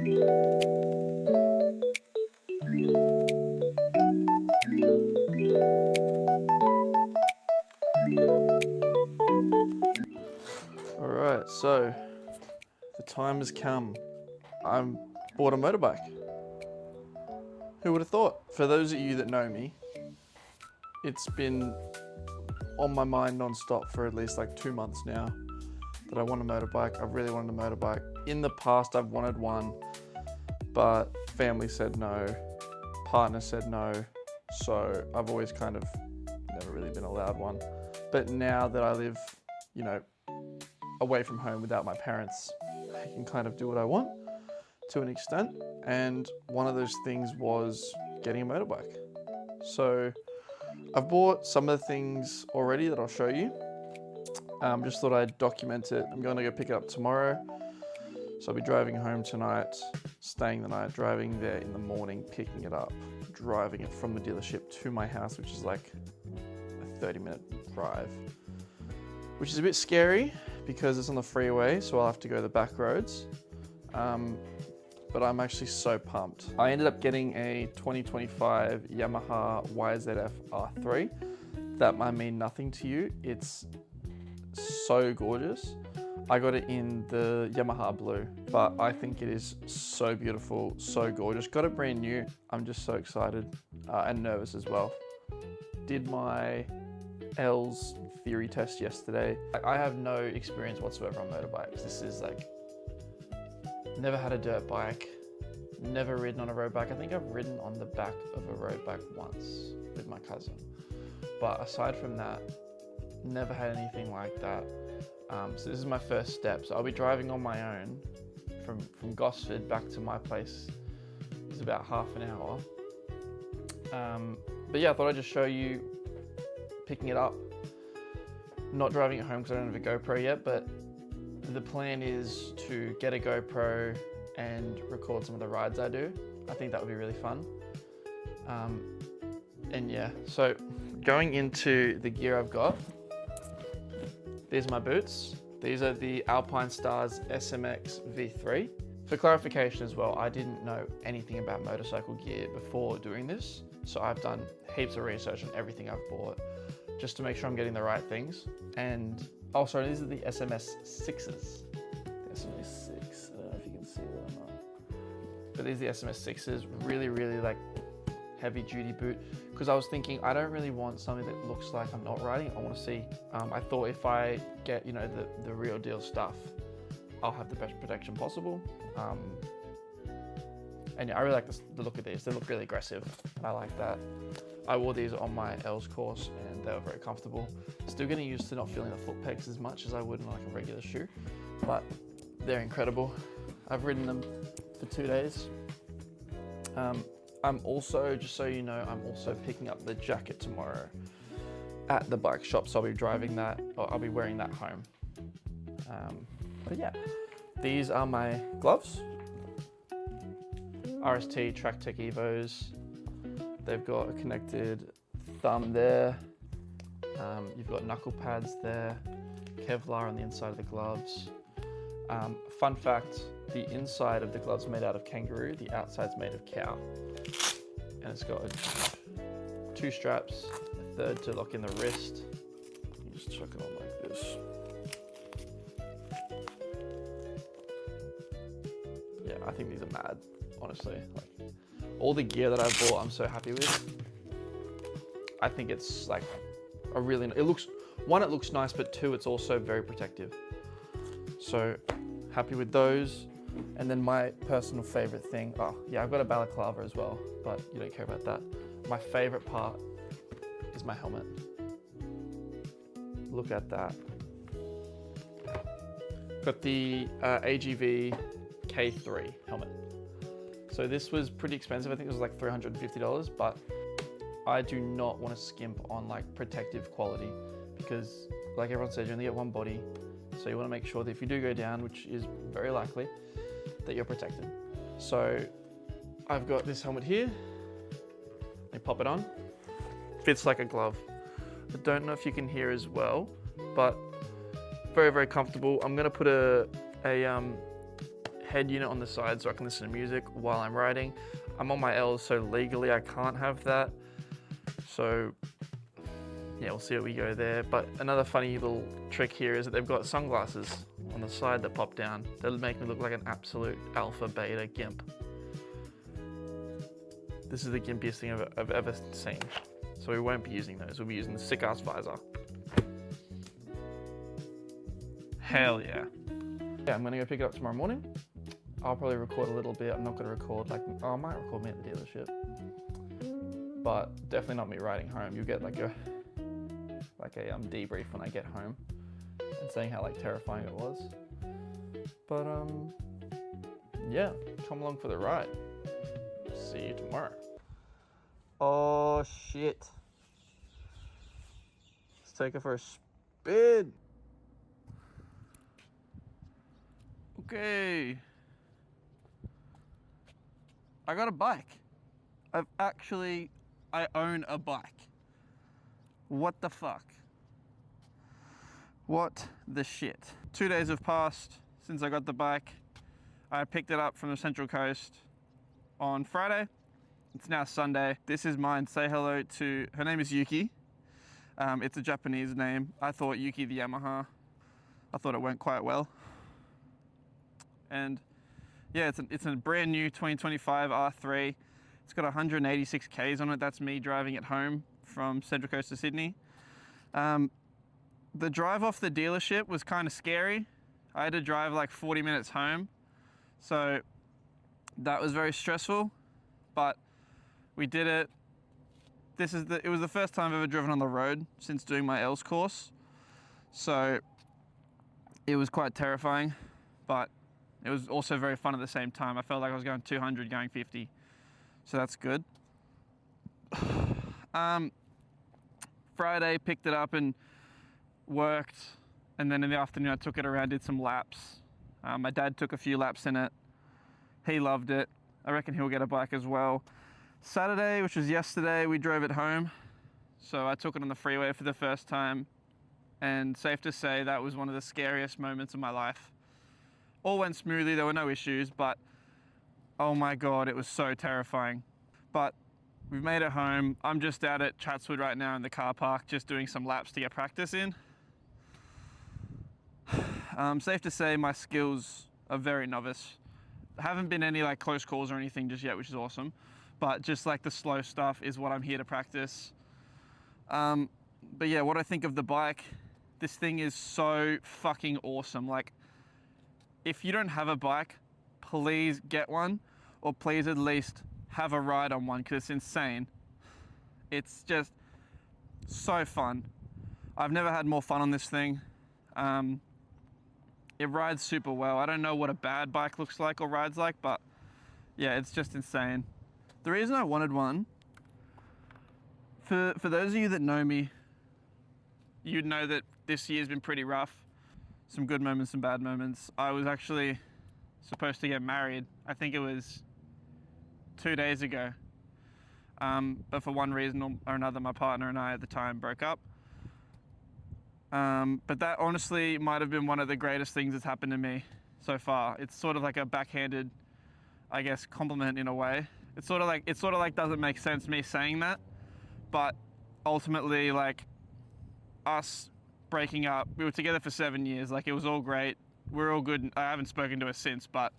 All right, so the time has come. I'm bought a motorbike. Who would have thought? For those of you that know me, it's been on my mind non-stop for at least like 2 months now that I want a motorbike. I've really wanted a motorbike. In the past, I've wanted one, but family said no, partner said no, so I've always kind of never really been allowed one. But now that I live, away from home without my parents, I can kind of do what I want to an extent. And one of those things was getting a motorbike. So I've bought some of the things already that I'll show you. Just thought I'd document it. I'm going to go pick it up tomorrow. So I'll be driving home tonight, staying the night, driving there in the morning, picking it up, driving it from the dealership to my house, which is like a 30-minute drive, which is a bit scary because it's on the freeway, so I'll have to go the back roads. But I'm actually so pumped. I ended up getting a 2025 Yamaha YZF R3. That might mean nothing to you. It's so gorgeous. I got it in the Yamaha blue, but I think it is so beautiful, so gorgeous. Got it brand new. I'm just so excited and nervous as well. Did my L's theory test yesterday. I have no experience whatsoever on motorbikes. This is like, never had a dirt bike, never ridden on a road bike. I think I've ridden on the back of a road bike once with my cousin. But aside from that, never had anything like that. So this is my first step. So I'll be driving on my own from Gosford back to my place. It's about half an hour. But yeah, I thought I'd just show you picking it up. Not driving it home because I don't have a GoPro yet, but the plan is to get a GoPro and record some of the rides I do. I think that would be really fun. And yeah, so going into the gear I've got, these are my boots. These are the Alpine Stars SMX V3. For clarification as well, I didn't know anything about motorcycle gear before doing this. So I've done heaps of research on everything I've bought just to make sure I'm getting the right things. And also, these are the SMS 6s. SMS 6, I don't know if you can see that or not. But these are the SMS 6s, really, really like heavy duty boot. Because I was thinking, I don't really want something that looks like I'm not riding. I want to see. I thought if I get, the real deal stuff, I'll have the best protection possible. And yeah, I really like the look of these. They look really aggressive. I like that. I wore these on my L's course and they were very comfortable. Still getting used to not feeling the foot pegs as much as I would in like a regular shoe, but they're incredible. I've ridden them for 2 days. I'm also, just so you know, I'm also picking up the jacket tomorrow at the bike shop. So I'll be driving that, or I'll be wearing that home. But yeah, these are my gloves. RST Track Tech Evos. They've got a connected thumb there. You've got knuckle pads there. Kevlar on the inside of the gloves. Fun fact, the inside of the gloves made out of kangaroo, the outside's made of cow. And it's got 2 straps, a third to lock in the wrist. You just chuck it on like this. Yeah, I think these are mad, honestly. Like, all the gear that I've bought, I'm so happy with. I think it's like a really, it looks nice, but 2, it's also very protective. So happy with those. And then my personal favorite thing, I've got a balaclava as well, but you don't care about that. My favorite part is my helmet. Look at that. Got the AGV K3 helmet. So this was pretty expensive. I think it was like $350, but I do not want to skimp on like protective quality because like everyone says, you only get one body. So you want to make sure that if you do go down, which is very likely, that you're protected. So I've got this helmet here. Let me pop it on. Fits like a glove. I don't know if you can hear as well, but very, very comfortable. I'm gonna put a head unit on the side so I can listen to music while I'm riding. I'm on my L's, so legally I can't have that. So yeah, we'll see how we go there. But another funny little trick here is that they've got sunglasses on the side that pop down. That'll make me look like an absolute alpha beta gimp. This is the gimpiest thing I've ever seen. So we won't be using those. We'll be using the sick ass visor. Hell yeah. Yeah, I'm gonna go pick it up tomorrow morning. I'll probably record a little bit. I'm not gonna record I might record me at the dealership, but definitely not me riding home. You'll get like a debrief when I get home and saying how like terrifying it was. But yeah, come along for the ride. See you tomorrow. Oh shit. Let's take her for a spin. Okay. I got a bike. I own a bike. What the fuck? What the shit? 2 days have passed since I got the bike. I picked it up from the Central Coast on Friday. It's now Sunday. This is mine. Say hello to, her name is Yuki. It's a Japanese name. I thought Yuki the Yamaha. I thought it went quite well. And yeah, it's a brand new 2025 R3. It's got 186 Ks on it. That's me driving it home from Central Coast to Sydney. The drive off the dealership was kind of scary. I had to drive like 40 minutes home. So that was very stressful, but we did it. It was the first time I've ever driven on the road since doing my L's course. So it was quite terrifying, but it was also very fun at the same time. I felt like I was going 200 going 50. So that's good. Friday, picked it up and worked. And then in the afternoon, I took it around, did some laps. My dad took a few laps in it. He loved it. I reckon he'll get a bike as well. Saturday, which was yesterday, we drove it home. So I took it on the freeway for the first time. And safe to say, that was one of the scariest moments of my life. All went smoothly, there were no issues, but oh my God, it was so terrifying. But we've made it home. I'm just out at Chatswood right now in the car park, just doing some laps to get practice in. Safe to say my skills are very novice. Haven't been any like close calls or anything just yet, which is awesome. But just like the slow stuff is what I'm here to practice. But yeah, what I think of the bike, this thing is so fucking awesome. Like, if you don't have a bike, please get one, or please at least have a ride on one, because it's insane. It's just so fun. I've never had more fun on this thing. It rides super well. I don't know what a bad bike looks like or rides like, but yeah, it's just insane. The reason I wanted one, for those of you that know me, you'd know that this year's been pretty rough. Some good moments, some bad moments. I was actually supposed to get married. I think it was 2 days ago. But for one reason or another, my partner and I at the time broke up. But that honestly might have been one of the greatest things that's happened to me so far. It's sort of like a backhanded, I guess, compliment in a way. It sort of like doesn't make sense me saying that, but ultimately, like, us breaking up, we were together for 7 years. Like, it was all great. We're all good. I haven't spoken to her since, but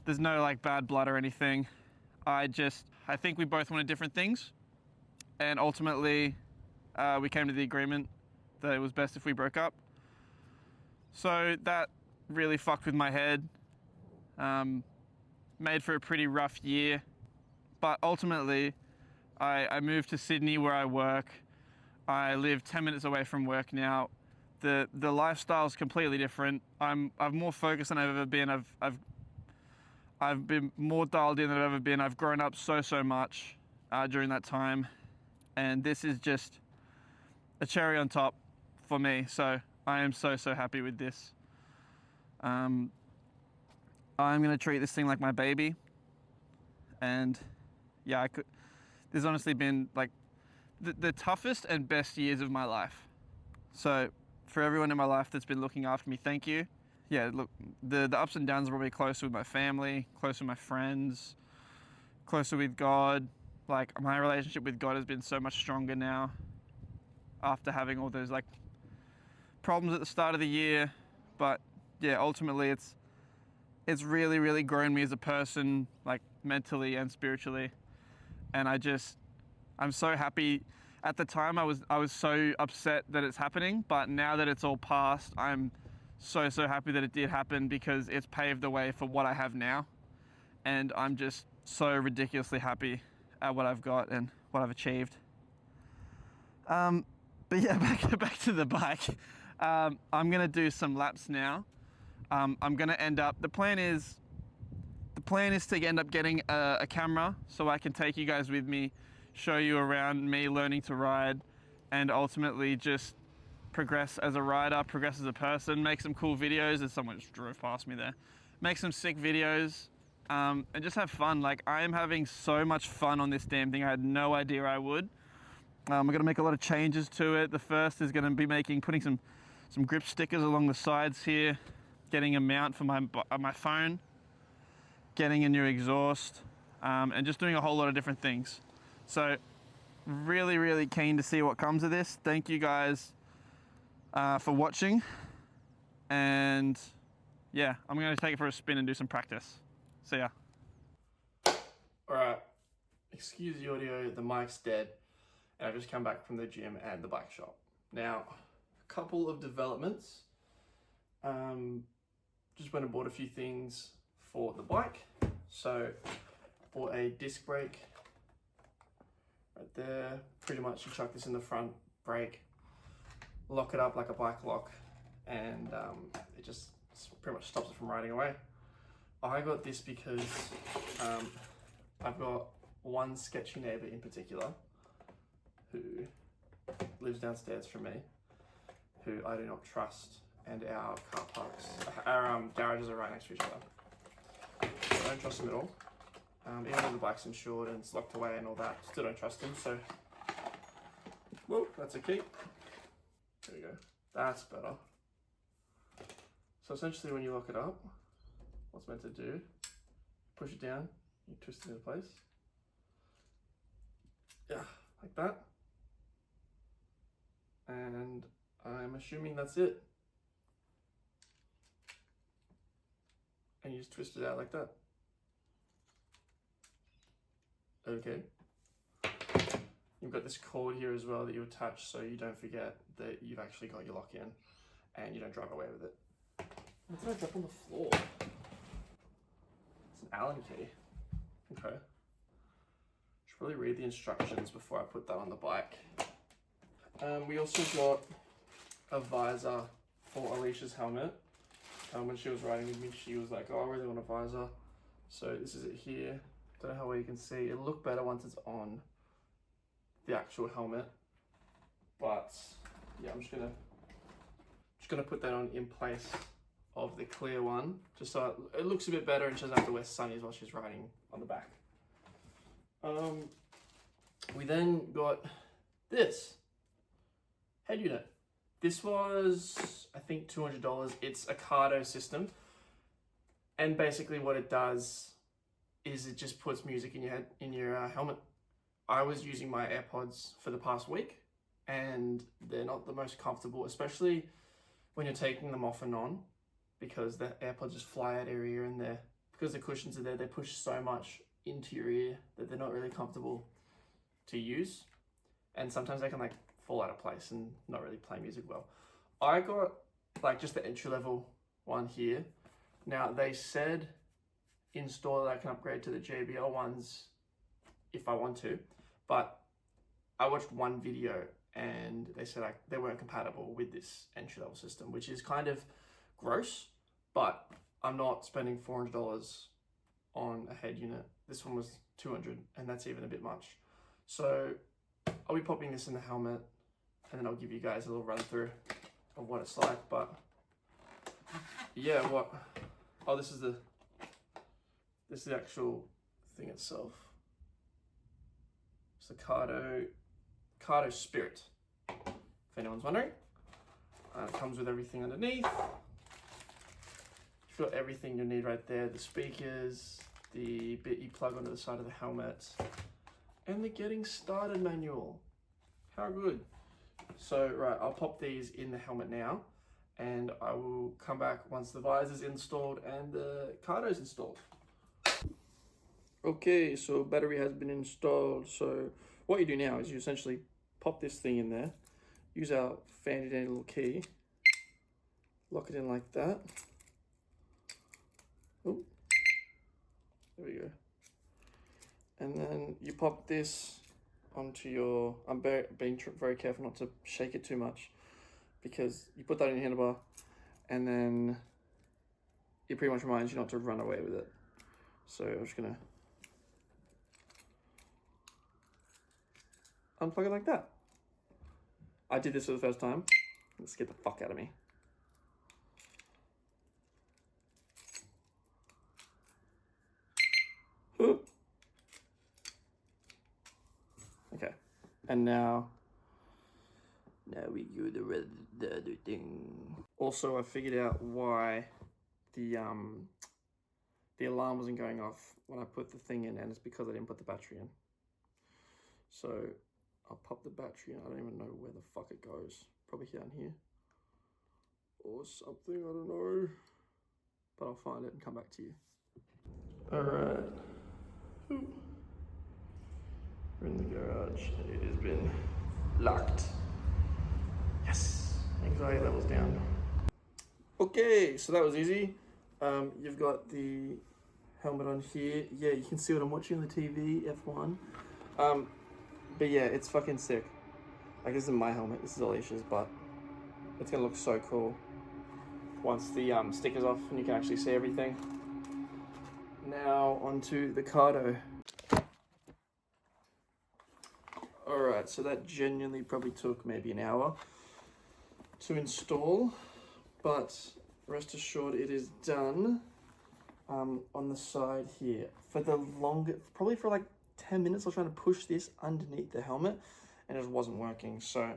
there's no like bad blood or anything. I think we both wanted different things, and ultimately we came to the agreement that it was best if we broke up. So that really fucked with my head. Made for a pretty rough year, but ultimately I moved to Sydney where I work. I live 10 minutes away from work now. The lifestyle is completely different. I'm more focused than I've ever been. I've been more dialed in than I've ever been. I've grown up so much during that time, and this is just a cherry on top for me. So I am so happy with this. I'm gonna treat this thing like my baby, and yeah, there's honestly been like the toughest and best years of my life. So for everyone in my life that's been looking after me, thank you. yeah, look, the ups and downs are probably closer with my family, closer with my friends, closer with God. Like, my relationship with God has been so much stronger now after having all those like problems at the start of the year. But yeah, ultimately it's really, really grown me as a person, like mentally and spiritually. And I'm so happy. At the time I was so upset that it's happening, but now that it's all past, I'm so happy that it did happen, because it's paved the way for what I have now. And I'm just so ridiculously happy at what I've got and what I've achieved. But yeah, back to the bike. I'm gonna do some laps now. I'm gonna end up, the plan is to end up getting a camera so I can take you guys with me, show you around me learning to ride, and ultimately just progress as a rider, progress as a person, make some cool videos. As someone just drove past me there. Make some sick videos, and just have fun. Like, I am having so much fun on this damn thing. I had no idea I would. We're gonna make a lot of changes to it. The first is gonna be putting some grip stickers along the sides here, getting a mount for my phone, getting a new exhaust, and just doing a whole lot of different things. So really, really keen to see what comes of this. Thank you guys for watching, and yeah, I'm going to take it for a spin and do some practice. See ya. Alright, excuse the audio, the mic's dead, and I've just come back from the gym and the bike shop. Now, a couple of developments. Just went and bought a few things for the bike. So, bought a disc brake right there. Pretty much you chuck this in the front brake, lock it up like a bike lock, and it just pretty much stops it from riding away. I got this because I've got one sketchy neighbor in particular who lives downstairs from me, who I do not trust, and our car parks, our garages are right next to each other. So I don't trust him at all. Even though the bike's insured and it's locked away and all that, still don't trust him. So, whoa, that's a key. There we go. That's better. So essentially, when you lock it up, what's meant to do? Push it down, you twist it into place. Yeah, like that. And I'm assuming that's it. And you just twist it out like that. Okay. You've got this cord here as well that you attach so you don't forget that you've actually got your lock in and you don't drive away with it. What did I drop on the floor? It's an Allen key. Okay. Should probably read the instructions before I put that on the bike. We also got a visor for Alicia's helmet. When she was riding with me, she was like, oh, I really want a visor. So this is it here. Don't know how well you can see. It'll look better once it's on the actual helmet. But yeah, I'm just gonna put that on in place of the clear one, just so it looks a bit better and she doesn't have to wear sunnies while she's riding on the back. We then got this head unit. This was, I think, $200. It's a Cardo system. And basically what it does is it just puts music in your head, in your helmet. I was using my AirPods for the past week and they're not the most comfortable, especially when you're taking them off and on, because the AirPods just fly out of your ear, and because the cushions are there, they push so much into your ear that they're not really comfortable to use. And sometimes they can like fall out of place and not really play music well. I got like just the entry level one here. Now they said in store that I can upgrade to the JBL ones if I want to, but I watched one video and they said they weren't compatible with this entry level system, which is kind of gross, but I'm not spending $400 on a head unit. This one was $200 and that's even a bit much. So I'll be popping this in the helmet and then I'll give you guys a little run through of what it's like. But yeah, this is the actual thing itself. It's the Cardo Spirit, if anyone's wondering. It comes with everything underneath. got everything you need right there. The speakers, the bit you plug onto the side of the helmet, and the getting started manual. How good. So, right, I'll pop these in the helmet now, and I will come back once the visor's installed and the cardo's installed. Okay, so battery has been installed. So what you do now is you essentially pop this thing in there, use our fancy dandy little key, lock it in like that. Oh, there we go. And then you pop this onto your, I'm being very careful not to shake it too much, because you put that in your handlebar and then it pretty much reminds you not to run away with it. So I'm just gonna unplug it like that. I did this for the first time. It scared the fuck out of me. Okay, and now we do the other thing. Also, I figured out why the alarm wasn't going off when I put the thing in, and it's because I didn't put the battery in. So I'll pop the battery in. I don't even know where the fuck it goes. Probably down here or something, I don't know. But I'll find it and come back to you. All right. We're in the garage and it has been locked. Yes, anxiety levels down. Okay, so that was easy. You've got the helmet on here. Yeah, you can see what I'm watching on the TV, F1. But yeah, it's fucking sick. Like, this isn't my helmet, this is Alicia's, but it's gonna look so cool once the sticker's off and you can actually see everything. Now onto the cardo. Alright, so that genuinely probably took maybe an hour to install, but rest assured it is done. On the side here, for the probably for like 10 minutes I was trying to push this underneath the helmet and it wasn't working. So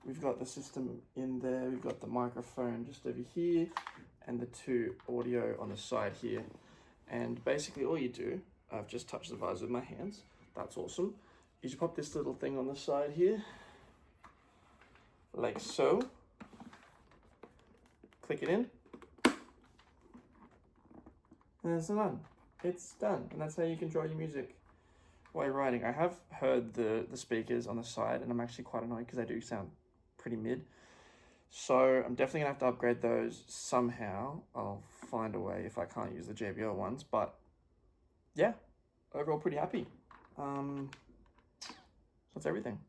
we've got the system in there, we've got the microphone just over here and the 2 audio on the side here. And basically all you do, I've just touched the visor with my hands, that's awesome, is you pop this little thing on the side here, like so, click it in, and it's done. It's done, and that's how you control your music while you're riding. I have heard the speakers on the side, and I'm actually quite annoyed because they do sound pretty mid. So I'm definitely gonna have to upgrade those somehow. I'll find a way if I can't use the JBL ones, but yeah, overall pretty happy. So that's everything.